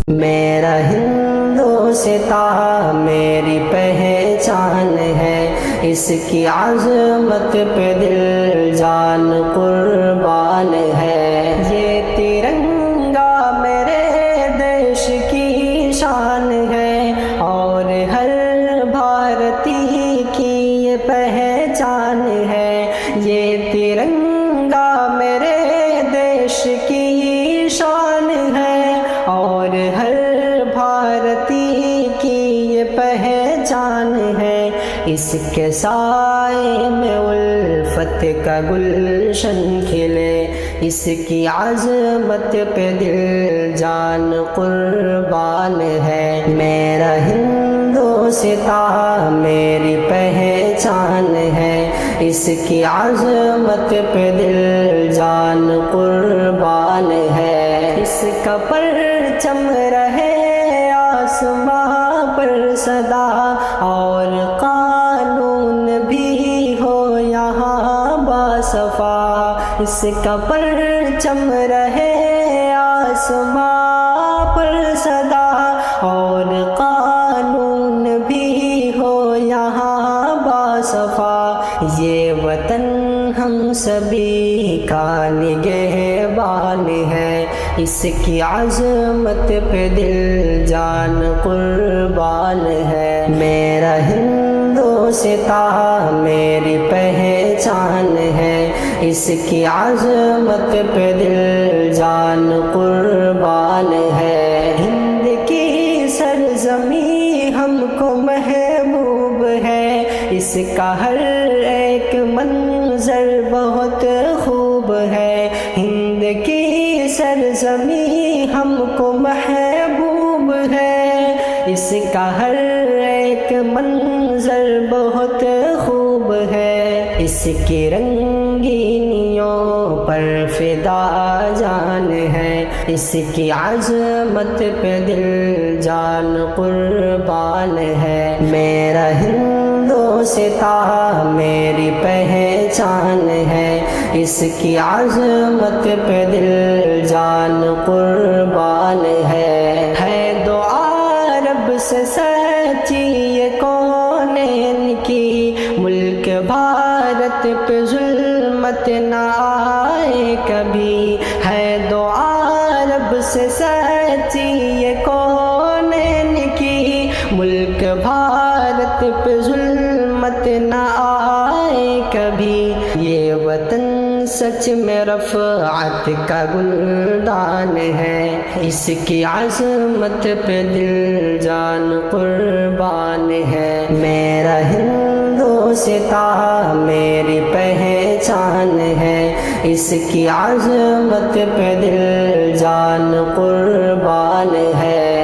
میرا ہندوستاں میری پہچان ہے، اس کی عظمت پہ دل جان قربان ہے۔ یہ ترنگا میرے دیش کی شان ہے، اور ہر بھارتی کی یہ پہچان ہے۔ یہ ترنگا میرے دیش کی شان ہے، اور ہر بھارتی کی یہ پہچان ہے۔ اس کے سائے میں الفت کا گلشن کھلے، اس کی عظمت پہ دل جان قربان ہے۔ میرا ہندوستاں میری پہچان ہے، اس کی عظمت پہ دل جان قربان ہے۔ اس کا پرچم رہے آسماں پر سدا، اور قانون بھی ہو یہاں باصفا۔ اس کا پرچم رہے آسماں پر سدا، اور قانون بھی ہو یہاں باصفا۔ یہ وطن ہم سبھی کا نگہبان ہے، اس کی عظمت پہ دل جان قربان ہے۔ میرا ہندوستاں میری پہچان ہے، اس کی عظمت پہ دل جان قربان ہے۔ ہند کی سرزمین ہم کو محبوب ہے، اس کا ہر ایک منظر بہت خوب ہے۔ ہند کی سرزمین ہم کو محبوب ہے، اس کا ہر ایک منظر بہت خوب ہے۔ اس کی رنگینیوں پر فدا جان ہے، اس کی عظمت پہ دل جان قربان ہے۔ میرا ہندوستاں میری پہچان ہے، اس کی عظمت پہ دل جان قربان ہے۔ دعا رب سے سچی یہ کونین کی، ملک بھارت پہ ظلمت نہ آئے کبھی۔ ہے دعا رب سے سچی یہ کونین کی، ملک بھارت پہ ظلمت نہ آئے کبھی۔ یہ وطن سچ میں رفعت کا گلدان ہے، اس کی عظمت پہ دل جان قربان ہے۔ میرا ہندوستاں میری پہچان ہے، اس کی عظمت پہ دل جان قربان ہے۔